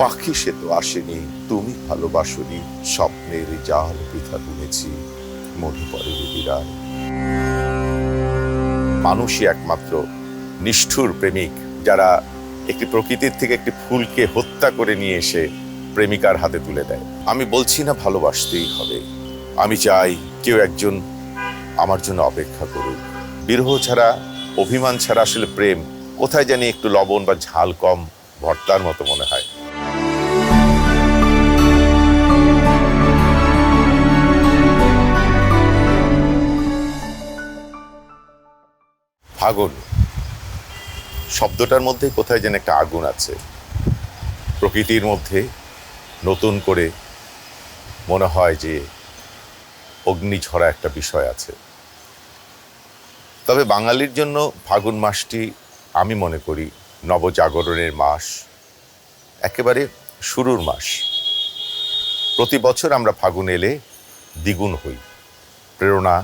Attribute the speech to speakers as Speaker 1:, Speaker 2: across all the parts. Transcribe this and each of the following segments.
Speaker 1: পাখি সে তো আসেনি, তুমি ভালোবাসনি, স্বপ্নের জাল বৃথা বুনেছি, মনে পড়ে বিরায়। মানুষই একমাত্র নিষ্ঠুর প্রেমিক যারা একটি প্রকৃতির থেকে একটি ফুলকে হত্যা করে নিয়ে এসে প্রেমিকার হাতে তুলে দেয়। আমি বলছি না ভালোবাসতেই হবে, আমি চাই কেউ একজন আমার জন্য অপেক্ষা করুক। বিরহ ছাড়া, অভিমান ছাড়া আসলে প্রেম কোথায় জানি একটু লবণ বা ঝাল কম ভর্তার মতো মনে হয়। ফাগুন শব্দটার মধ্যে কোথায় যেন একটা আগুন আছে। প্রকৃতির মধ্যে নতুন করে মনে হয় যে অগ্নিঝরা একটা বিষয় আছে। তবে বাঙালির জন্য ফাগুন মাসটি আমি মনে করি নবজাগরণের মাস, একেবারে শুরুর মাস। প্রতি বছর আমরা ফাগুন এলে দ্বিগুণ হই। প্রেরণা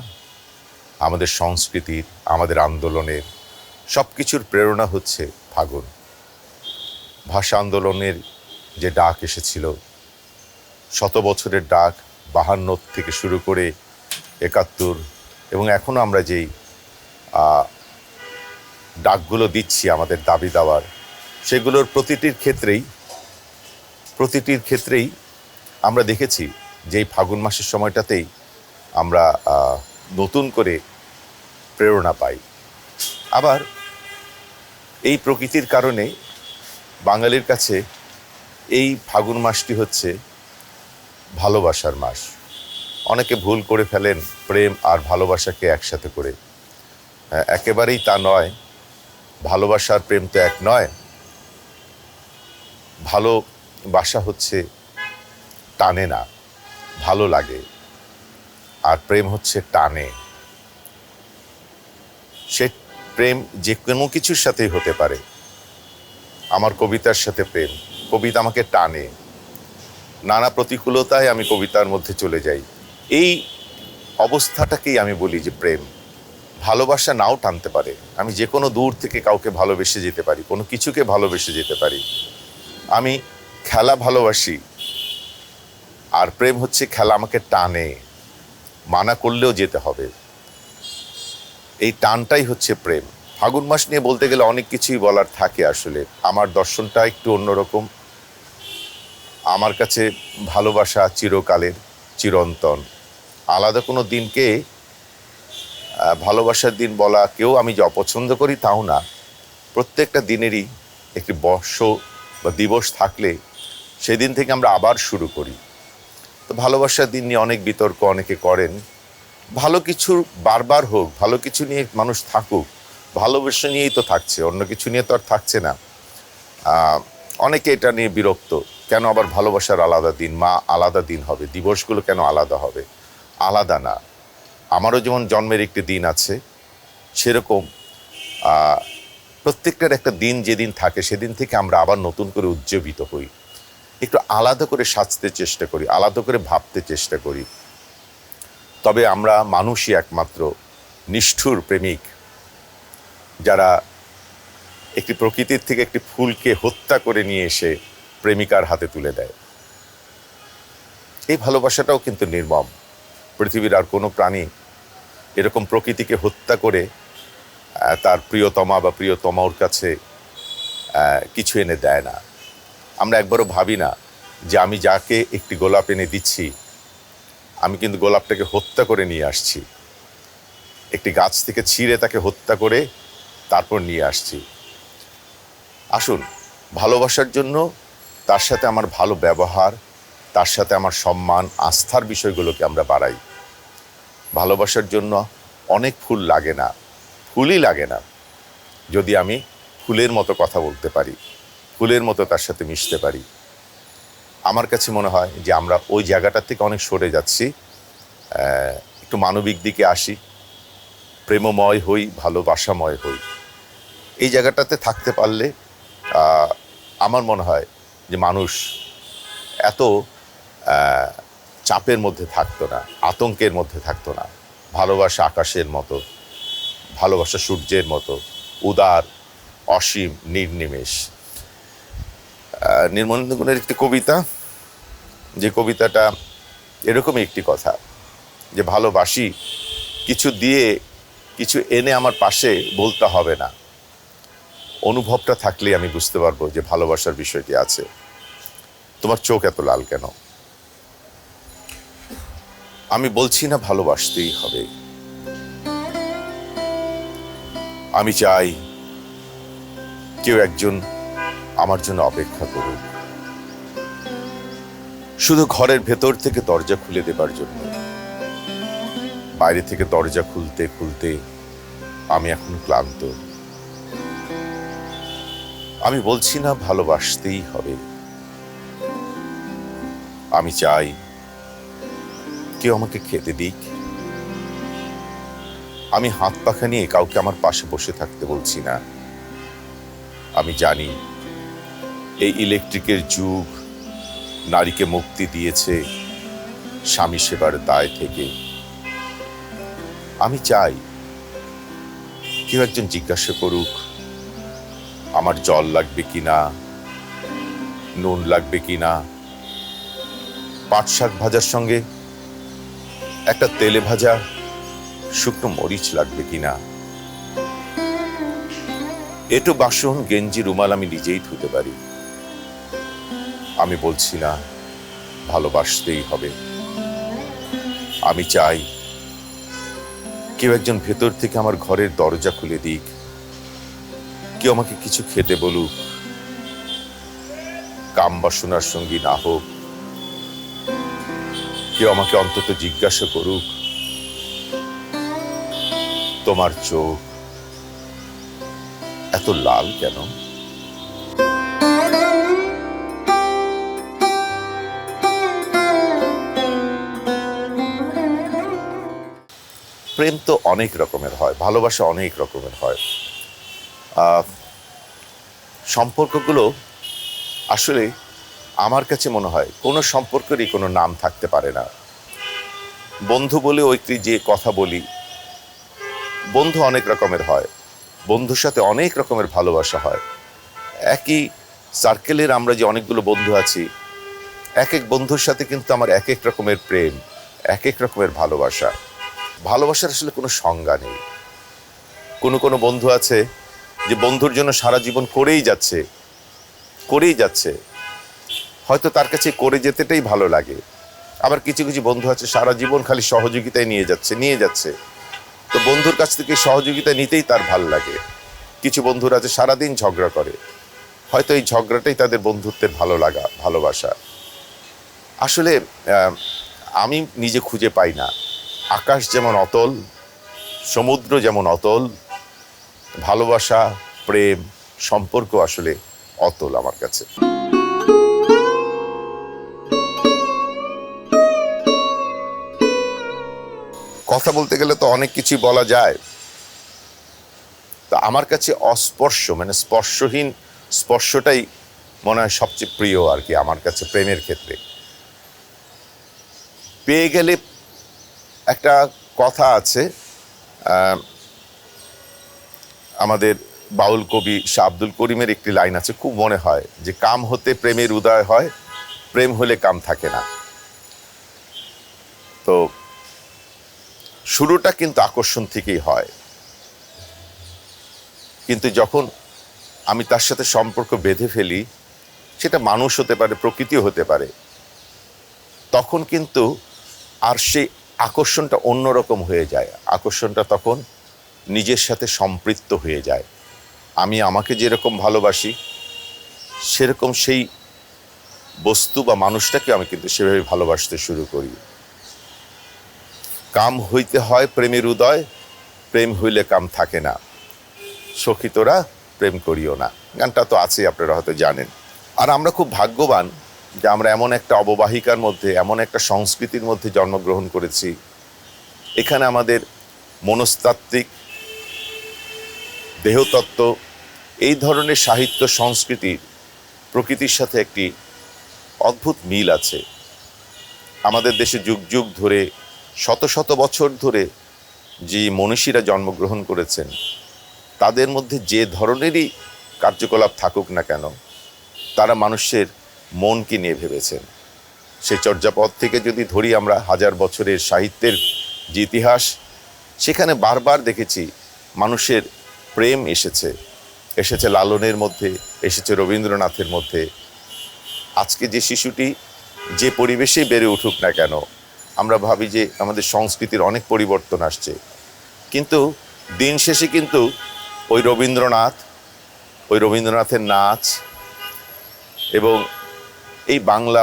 Speaker 1: আমাদের সংস্কৃতির, আমাদের আন্দোলনের সব কিছুর প্রেরণা হচ্ছে ফাগুন। ভাষা আন্দোলনের যে ডাক এসেছিল, শত বছরের ডাক, 52 থেকে শুরু করে 71, এবং এখনও আমরা যেই ডাকগুলো দিচ্ছি আমাদের দাবি দাওয়ার, সেগুলোর প্রতিটির ক্ষেত্রেই আমরা দেখেছি যে এই ফাগুন মাসের সময়টাতেই আমরা নতুন করে প্রেরণা পাই। আবার এই প্রকৃতির কারণে বাঙালির কাছে এই ফাগুন মাসটি হচ্ছে ভালোবাসার মাস। অনেকে ভুল করে ফেলেন প্রেম আর ভালোবাসাকে একসাথে করে। একেবারেই তা নয়। ভালোবাসার প্রেম তো এক নয়। ভালোবাসা হচ্ছে টানে না, ভালো লাগে, আর প্রেম হচ্ছে টানে। সে প্রেম যে কোনো কিছুর সাথেই হতে পারে। আমার কবিতার সাথে প্রেম, কবিতা আমাকে টানে, নানা প্রতিকূলতায় আমি কবিতার মধ্যে চলে যাই। এই অবস্থাটাকেই আমি বলি যে প্রেম। ভালোবাসা নাও টানতে পারে, আমি যে কোনো দূর থেকে কাউকে ভালোবেসে যেতে পারি, কোনো কিছুকে ভালোবেসে যেতে পারি। আমি খেলা ভালোবাসি, আর প্রেম হচ্ছে খেলা আমাকে টানে, মানা করলেও যেতে হবে। এই টানটাই হচ্ছে প্রেম। ফাগুন মাস নিয়ে বলতে গেলে অনেক কিছুই বলার থাকে। আসলে আমার দর্শনটা একটু অন্যরকম। আমার কাছে ভালোবাসা চিরকালের, চিরন্তন। আলাদা কোনো দিনকে ভালোবাসার দিন বলা কেউ আমি যে অপছন্দ করি তাও না। প্রত্যেকটা দিনেরই একটি বর্ষ বা দিবস থাকলে সেদিন থেকে আমরা আবার শুরু করি। তো ভালোবাসার দিন নিয়ে অনেক বিতর্ক অনেকে করেন। ভালো কিছু বারবার হোক, ভালো কিছু নিয়ে মানুষ থাকুক, ভালোবাসা নিয়েই তো থাকছে, অন্য কিছু নিয়ে তো আর থাকছে না। অনেকে এটা নিয়ে বিরক্ত, কেন আবার ভালোবাসার আলাদা দিন, মা আলাদা দিন হবে, দিবসগুলো কেন আলাদা হবে? আলাদা না। আমারও যেমন জন্মের একটি দিন আছে, সেরকম প্রত্যেকটার একটা দিন যেদিন থাকে সেদিন থেকে আমরা আবার নতুন করে উজ্জীবিত হই, একটু আলাদা করে সাজতে চেষ্টা করি, আলাদা করে ভাবতে চেষ্টা করি। তবে আমরা মানুষই একমাত্র নিষ্ঠুর প্রেমিক যারা একটি প্রকৃতির থেকে একটি ফুলকে হত্যা করে নিয়ে এসে প্রেমিকার হাতে তুলে দেয়। এই ভালোবাসাটাও কিন্তু নির্মম। পৃথিবীর আর কোনো প্রাণী এরকম প্রকৃতিকে হত্যা করে তার প্রিয়তমা বা প্রিয়তমার কাছে কিছু এনে দেয় না। আমরা একবারও ভাবি না যে আমি যাকে একটি গোলাপ এনে দিচ্ছি, আমি কিন্তু গোলাপটাকে হত্যা করে নিয়ে আসছি, একটি গাছ থেকে ছিঁড়ে তাকে হত্যা করে তারপর নিয়ে আসছি। আসুন, ভালোবাসার জন্য তার সাথে আমার ভালো ব্যবহার, তার সাথে আমার সম্মান, আস্থার বিষয়গুলোকে আমরা বাড়াই। ভালোবাসার জন্য অনেক ফুল লাগে না, ফুলই লাগে না, যদি আমি ফুলের মতো কথা বলতে পারি, ফুলের মতো তার সাথে মিশতে পারি। আমার কাছে মনে হয় যে আমরা ওই জায়গাটার থেকে অনেক সরে যাচ্ছি। একটু মানবিক দিকে আসি, প্রেমময় হই, ভালোবাসাময় হই। এই জায়গাটাতে থাকতে পারলে আমার মনে হয় যে মানুষ এত চাপের মধ্যে থাকতো না, আতঙ্কের মধ্যে থাকতো না। ভালোবাসা আকাশের মতো, ভালোবাসা সূর্যের মতো উদার, অসীম, নির্নিমেষ। নির্মলেন্দু গুণের একটি কবিতা, যে কবিতাটা এরকমই একটি কথা, যে ভালোবাসি কিছু দিয়ে কিছু এনে আমার পাশে বলতে হবে না, অনুভবটা থাকলে আমি বুঝতে পারবো যে ভালোবাসার বিষয়টি আছে। তোমার চোখ এত লাল কেন? আমি বলছি না ভালোবাসতেই হবে, আমি চাই কেউ একজন আমার জন্য অপেক্ষা করুক, শুধু ঘরের ভেতর থেকে দরজা খুলে দেবার জন্য। বাইরে থেকে দরজা খুলতে খুলতে আমি এখন ক্লান্ত। আমি বলছি না ভালোবাসতেই হবে, আমি চাই কেউ আমাকে খেতে দিক। আমি হাত পাখা নিয়ে কাউকে আমার পাশে বসে থাকতে বলছি না। আমি জানি এই ইলেকট্রিকের যুগ নারীকে মুক্তি দিয়েছে স্বামী সেবার দায় থেকে। আমি চাই কেউ একজন জিজ্ঞাসা করুক আমার জল লাগবে কিনা, নুন লাগবে কিনা, পাট শাক ভাজার সঙ্গে একটা তেলে ভাজা শুকনো মরিচ লাগবে কিনা। এটো বাসন গেঞ্জি রুমাল আমি নিজেই ধুতে পারি। আমি বলছি না ভালোবাসতেই হবে, আমি চাই কেউ একজন ভেতর থেকে আমার ঘরের দরজা খুলে দিক, কেউ আমাকে কিছু খেতে বলুক, কাম বাসনার সঙ্গী না হোক, কেউ আমাকে অন্তত জিজ্ঞাসা করুক তোমার চোখ এত লাল কেন? প্রেম তো অনেক রকমের হয়, ভালোবাসা অনেক রকমের হয়। সম্পর্কগুলো আসলে আমার কাছে মনে হয় কোনো সম্পর্কেরই কোনো নাম থাকতে পারে না। বন্ধু বলে ওইটি যে কথা বলি, বন্ধু অনেক রকমের হয়, বন্ধুর সাথে অনেক রকমের ভালোবাসা হয়। একই সার্কেলের আমরা যে অনেকগুলো বন্ধু আছি, এক এক বন্ধুর সাথে কিন্তু আমার এক এক রকমের প্রেম, এক এক রকমের ভালোবাসা। ভালোবাসার আসলে কোনো সংজ্ঞা নেই। কোনো কোনো বন্ধু আছে যে বন্ধুর জন্য সারা জীবন করেই যাচ্ছে, হয়তো তার কাছে করে যেতেটাই ভালো লাগে। আবার কিছু কিছু বন্ধু আছে সারা জীবন খালি সহযোগিতায় নিয়ে যাচ্ছে, তো বন্ধুর কাছ থেকে সহযোগিতা নিতেই তার ভাল লাগে। কিছু বন্ধুরা আছে সারাদিন ঝগড়া করে, হয়তো এই ঝগড়াটাই তাদের বন্ধুত্বের ভালোবাসা। আসলে আমি নিজে খুঁজে পাই না। আকাশ যেমন অতল, সমুদ্র যেমন অতল, ভালোবাসা, প্রেম, সম্পর্ক আসলে অতল আমার কাছে। কথা বলতে গেলে তো অনেক কিছু বলা যায়। তা আমার কাছে অস্পর্শ মানে স্পর্শহীন স্পর্শটাই মনে হয় সবচেয়ে প্রিয় আর কি আমার কাছে প্রেমের ক্ষেত্রে। পেয়ে গেলে একটা কথা আছে, আমাদের বাউল কবি শাহ আব্দুল করিমের একটি লাইন আছে, খুব মনে হয় যে কাম হতে প্রেমের উদয় হয়, প্রেম হলে কাম থাকে না। তো শুরুটা কিন্তু আকর্ষণ থেকেই হয়, কিন্তু যখন আমি তার সাথে সম্পর্ক বেঁধে ফেলি, সেটা মানুষ হতে পারে, প্রকৃতিও হতে পারে, তখন কিন্তু আর সেই আকর্ষণটা অন্যরকম হয়ে যায়। আকর্ষণটা তখন নিজের সাথে সম্পৃক্ত হয়ে যায়। আমি আমাকে যেরকম ভালোবাসি সেরকম সেই বস্তু বা মানুষটাকে আমি কিন্তু সেভাবে ভালোবাসতে শুরু করি। কাম হইতে হয় প্রেমের উদয়, প্রেম হইলে কাম থাকে না, সখী তোরা প্রেম করিও না। গানটা তো আছে, আপনারা হয়তো জানেন। আর আমরা খুব ভাগ্যবান যে আমরা এমন একটা অববাহিকার মধ্যে, এমন একটা সংস্কৃতির মধ্যে জন্মগ্রহণ করেছি। এখানে আমাদের মনস্তাত্ত্বিক, দেহতত্ত্ব, এই ধরনের সাহিত্য সংস্কৃতির প্রকৃতির সাথে একটি অদ্ভুত মিল আছে। আমাদের দেশে যুগ যুগ ধরে, শত শত বছর ধরে যে মনীষীরা জন্মগ্রহণ করেছেন, তাদের মধ্যে যে ধরনেরই কার্যকলাপ থাকুক না কেন, তারা মানুষের মনকে নিয়ে ভেবেছেন। সেই চর্যাপদ থেকে যদি ধরি আমরা হাজার বছরের সাহিত্যের যে ইতিহাস, সেখানে বারবার দেখেছি মানুষের প্রেম এসেছে লালনের মধ্যে, এসেছে রবীন্দ্রনাথের মধ্যে। আজকে যে শিশুটি যে পরিবেশেই বেড়ে উঠুক না কেন, আমরা ভাবি যে আমাদের সংস্কৃতির অনেক পরিবর্তন আসছে, কিন্তু দিন শেষে কিন্তু ওই রবীন্দ্রনাথের নাচ এবং এই বাংলা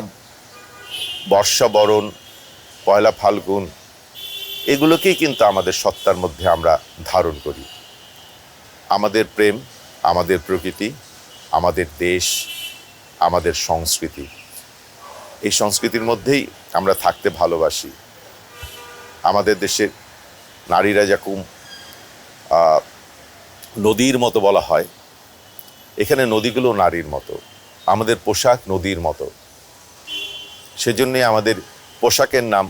Speaker 1: বর্ষাবরণ, পয়লা ফাল্গুন, এগুলোকেই কিন্তু আমাদের সত্তার মধ্যে আমরা ধারণ করি। আমাদের প্রেম, আমাদের প্রকৃতি, আমাদের দেশ, আমাদের সংস্কৃতি, এই সংস্কৃতির মধ্যেই আমরা থাকতে ভালোবাসি। আমাদের দেশের নারীরা যেরকম নদীর মতো বলা হয়, এখানে নদীগুলো নারীর মতো, আমাদের পোশাক নদীর মতো। সেজন্যে আমাদের পোশাকের নাম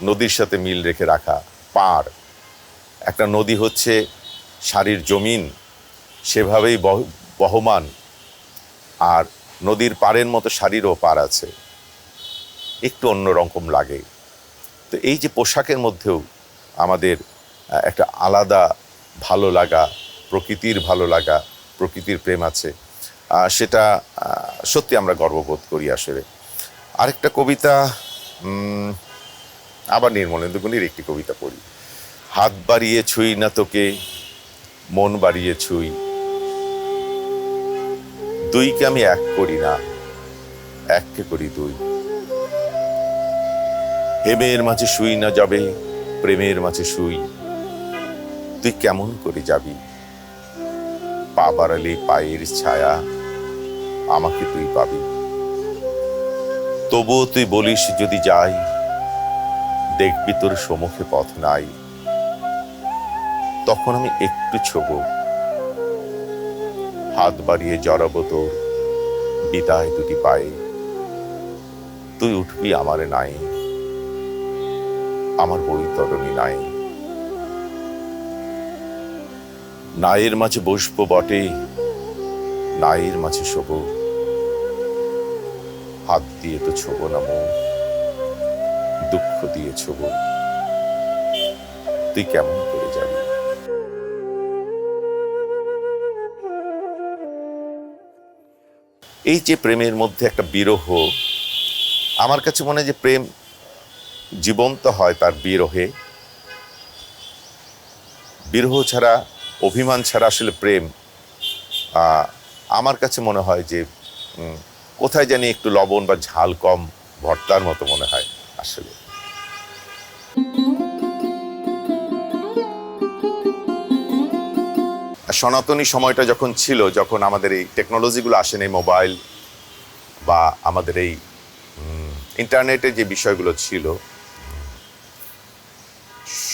Speaker 1: নদীর সাথে মিল রেখে রাখা, পাড়। একটা নদী হচ্ছে সারির জমিন, সেভাবেই বহমান, আর নদীর পাড়ের মতো সারিরও পাড় আছে, একটু অন্যরকম লাগে। তো এই যে পোশাকের মধ্যেও আমাদের একটা আলাদা ভালো লাগা, প্রকৃতির ভালো লাগা, প্রকৃতির প্রেম আছে, সেটা সত্যি আমরা গর্ববোধ করি আসলে। আরেকটা কবিতা, আবার নির্মলেন্দু গুণের একটি কবিতা পড়ি। হাত বাড়িয়ে ছুঁই না তোকে, মন বাড়িয়ে ছুঁই, দুইকে আমি এক করি না, এককে করি দুই। হেমের মাঝে শুই না যাবে, প্রেমের মাঝে শুই, তুই কেমন করে যাবি? পা বাড়ালে পায়ের ছায়া, আমাকে তুই পাবি। তবুও তুই বলিস যদি যাই, দেখবি তোর সম্মুখে পথ নাই। তখন আমি একটু ছোব, হাত বাড়িয়ে জড়াবো তোর বিদায় দুটি পায়ে। তুই উঠবি আমারে নাই, আমার বৈতরণী নাই। নায়ের মাঝে বসবো বটে, নায়ের মাঝে শোব, হাত দিয়ে তো ছোব না মুখ, দুঃখ দিয়ে ছোব, তুই কেমন করে যাবি? এই যে প্রেমের মধ্যে একটা বিরহ, আমার কাছে মনে হয় যে প্রেম জীবন্ত হয় তার বিরহে। বিরহ ছাড়া, অভিমান ছাড়া আসলে প্রেম আমার কাছে মনে হয় যে কোথায় জানি একটু লবণ বা ঝাল কম ভর্তার মতো মনে হয় আসলে। সনাতনী সময়টা যখন ছিল, যখন আমাদের এই টেকনোলজিগুলো আসেন, এই মোবাইল বা আমাদের এই ইন্টারনেটের যে বিষয়গুলো ছিল,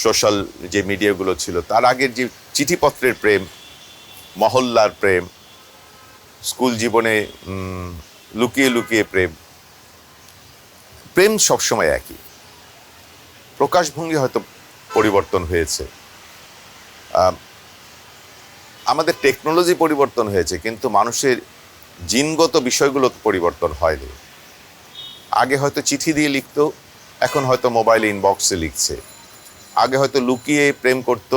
Speaker 1: সোশ্যাল যে মিডিয়াগুলো ছিল, তার আগের যে চিঠিপত্রের প্রেম, মহল্লার প্রেম, স্কুল জীবনে লুকিয়ে লুকিয়ে প্রেম, প্রেম সবসময় একই। প্রকাশভঙ্গি হয়তো পরিবর্তন হয়েছে, আমাদের টেকনোলজি পরিবর্তন হয়েছে, কিন্তু মানুষের জিনগত বিষয়গুলো পরিবর্তন হয়নি। আগে হয়তো চিঠি দিয়ে লিখতো, এখন হয়তো মোবাইল ইনবক্সে লিখছে। আগে হয়তো লুকিয়ে প্রেম করত,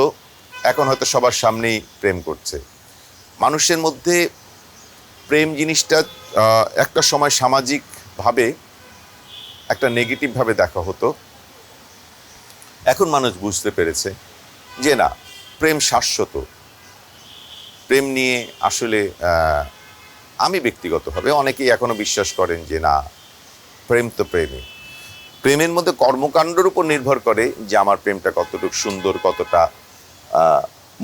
Speaker 1: এখন হয়তো সবার সামনেই প্রেম করছে। মানুষের মধ্যে প্রেম জিনিসটা একটা সময় সামাজিকভাবে একটা নেগেটিভভাবে দেখা হতো। এখন মানুষ বুঝতে পেরেছে যে না, প্রেম শাশ্বত। প্রেম নিয়ে আসলে আমি ব্যক্তিগতভাবে, অনেকেই এখনো বিশ্বাস করেন যে না, প্রেম তো প্রেমই। প্রেমের মধ্যে কর্মকাণ্ডের উপর নির্ভর করে যে আমার প্রেমটা কতটুকু সুন্দর, কতটা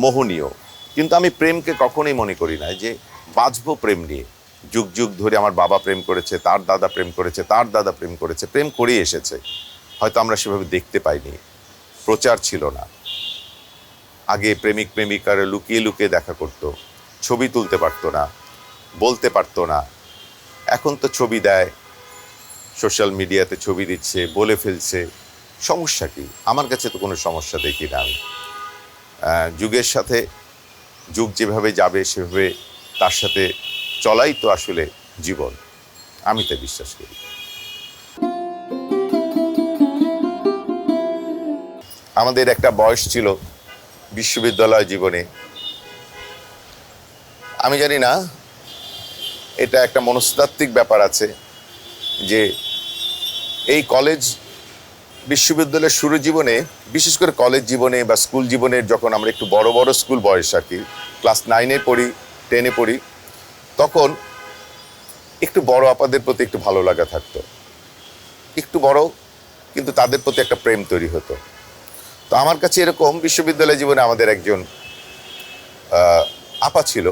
Speaker 1: মোহনীয়। কিন্তু আমি প্রেমকে কখনোই মনে করি না যে বাঁচবো প্রেম নিয়ে। যুগ যুগ ধরে আমার বাবা প্রেম করেছে, তার দাদা প্রেম করেছে, তার দাদা প্রেম করেছে, প্রেম করেই এসেছে। হয়তো আমরা সেভাবে দেখতে পাইনি, প্রচার ছিল না। আগে প্রেমিক প্রেমিকারা লুকিয়ে লুকিয়ে দেখা করতো, ছবি তুলতে পারতো না, বলতে পারতো না। এখন তো ছবি দেয়, সোশ্যাল মিডিয়াতে ছবি দিচ্ছে, বলে ফেলছে। সমস্যা কি? আমার কাছে তো কোনো সমস্যা দেখি না আমি। যুগের সাথে যুগ যেভাবে যাবে সেভাবে তার সাথে চলাই তো আসলে জীবন। আমি তা বিশ্বাস করি। আমাদের একটা বয়স ছিল বিশ্ববিদ্যালয় জীবনে, আমি জানি না এটা একটা মনস্তাত্ত্বিক ব্যাপার আছে যে এই কলেজ বিশ্ববিদ্যালয়ের শুরু জীবনে, বিশেষ করে কলেজ জীবনে বা স্কুল জীবনের যখন আমরা একটু বড় বড় স্কুল বয়স আর কি, ক্লাস 9-এ পড়ি, 10-এ পড়ি, তখন একটু বড় আপাদের প্রতি একটু ভালো লাগা থাকতো, একটু বড়, কিন্তু তাদের প্রতি একটা প্রেম তৈরি হতো। তো আমার কাছে এরকম বিশ্ববিদ্যালয় জীবনে আমাদের একজন আপা ছিল,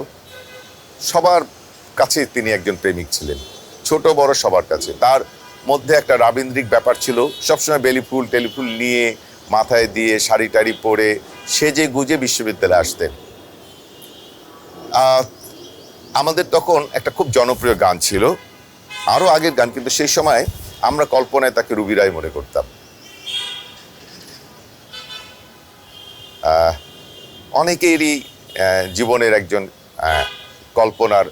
Speaker 1: সবার কাছে তিনি একজন প্রেমিক ছিলেন, ছোট বড় সবার কাছে। তার মধ্যে একটা রাবীন্দ্রিক ব্যাপার ছিল, সবসময় বেলি ফুল টেলিফুল নিয়ে মাথায় দিয়ে শাড়ি টাড়ি পরে সেজে গুজে বিশ্ববিদ্যালয়ে আসতেন। আমাদের তখন একটা খুব জনপ্রিয় গান ছিল, আরো আগের গান, কিন্তু সেই সময় আমরা কল্পনায় তাকে রুবি রায় মনে করতাম। অনেকেরই জীবনের একজন কল্পনার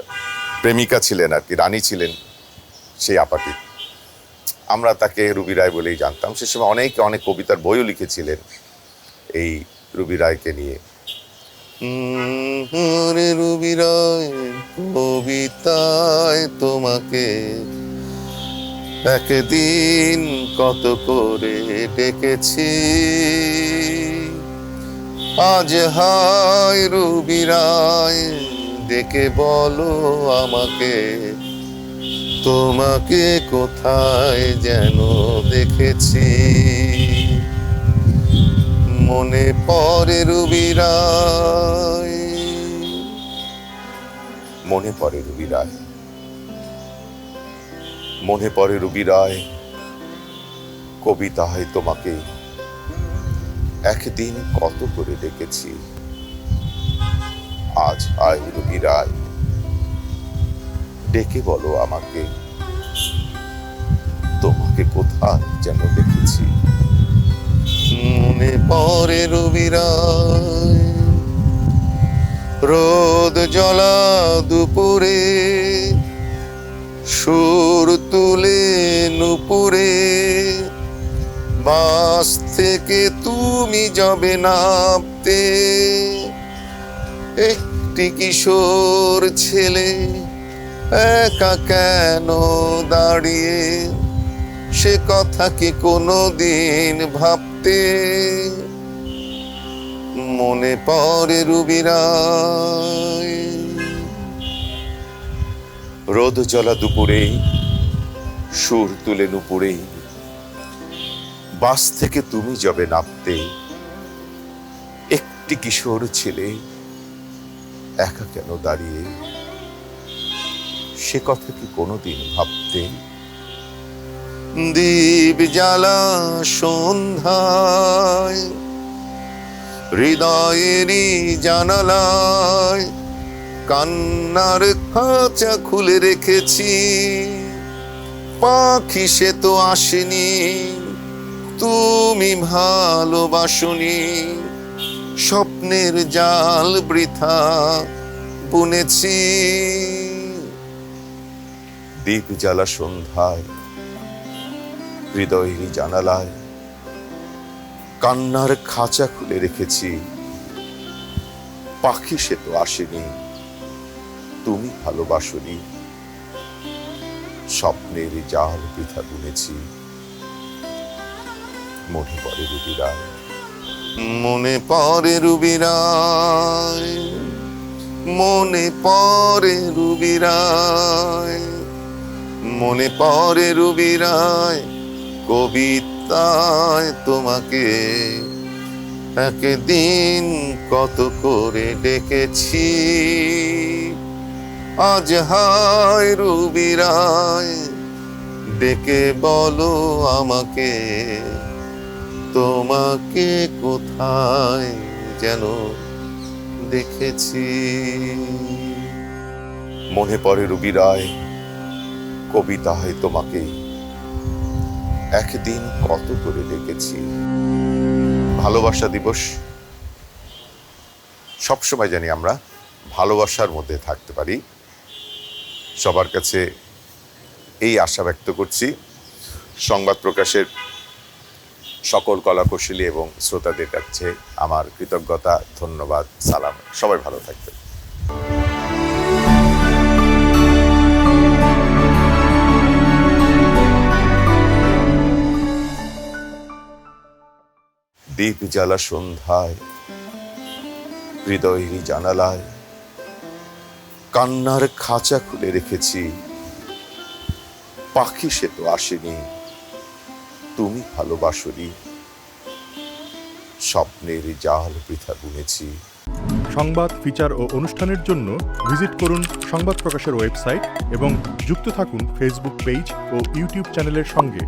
Speaker 1: প্রেমিকা ছিলেন আর কি, রানী ছিলেন সেই আপাটি। আমরা তাকে রুবি রায় বলেই জানতাম। সে সময় অনেকে অনেক কবিতার বইও লিখেছিলেন এই রুবি রায়কে নিয়ে। রুবি রায় কবিতায় তোমাকে একদিন কত করে ডেকেছি, আজ হায় রুবি রায় ডেকে বলো আমাকে, তোমাকে কোথায় যেন দেখেছি। মনে পড়ে রুবি রায়, মনে পড়ে রুবি রায়, মনে পড়ে রুবি রায় কবিতায় তোমাকে একদিন কত করে ডেকেছি, আজ হায় রুবি রায় ডেকে বলো আমাকে, তোমাকে কোথায় যেন দেখেছি। মনে পড়ে রুবি রায় রোদ জ্বলা দুপুরে, সুর তুলে নুপুরে, বাস থেকে তুমি যাবে নামতে, একটি কিশোর ছেলে একা কেন দাঁড়িয়ে, সে কথা কি কোনোদিন ভাবতে। মনে পড়ে রুবি রায় রোদ জ্বলা দুপুরে, সুর তুলে নুপুরে, বাস থেকে তুমি যাবে নামতে, একটি কিশোর ছেলে একা কেন দাঁড়িয়ে, সে কথা কি কোনোদিন ভাবতে। দীপ জ্বালা সন্ধ্যায় হৃদয়েরই জানালায় কান্নার খাঁচা খুলে রেখেছি, পাখি সে তো আসেনি, তুমি ভালোবাসনি, স্বপ্নের জাল বৃথা বুনেছি। দীপ জ্বালা সন্ধ্যায় হৃদয়েরই জানালায় কান্নার খাঁচা খুলে রেখেছি, পাখি সে তো আসেনি, তুমি ভালোবাসনি, স্বপ্নের জাল বৃথা বুনেছি। মনে পড়ে রুবি রায়, মনে পড়ে রুবি রায়, মনে পড়ে রুবি রায়, মনে পড়ে রুবি রায় কবিতায় তোমাকে একদিন কত করে ডেকেছি, আজ হায় রুবি রায় ডেকে বলো আমাকে, তোমাকে কোথায় যেন দেখেছি। মনে পড়ে রুবি রায় কবিতায় তোমাকে একদিন কত করে ডেকেছি। ভালোবাসা দিবস, সবসময় জানি আমরা ভালোবাসার মধ্যে থাকতে পারি। সবার কাছে এই আশা ব্যক্ত করছি। সংবাদ প্রকাশের সকল কলাকুশলী এবং শ্রোতাদের কাছে আমার কৃতজ্ঞতা, ধন্যবাদ, সালাম। সবাই ভালো থাকবেন। দীপ জ্বালা সন্ধ্যায় হৃদয়ের জানালায় কান্নার খাঁচা খুলে রেখেছি। পাখি সে তো আসেনি, তুমি ভালোবাসনি, স্বপ্নের জাল বৃথা বুনেছি।
Speaker 2: সংবাদ, ফিচার ও অনুষ্ঠানের জন্য ভিজিট করুন সংবাদ প্রকাশের ওয়েবসাইট এবং যুক্ত থাকুন ফেসবুক পেজ ও ইউটিউব চ্যানেলের সঙ্গে।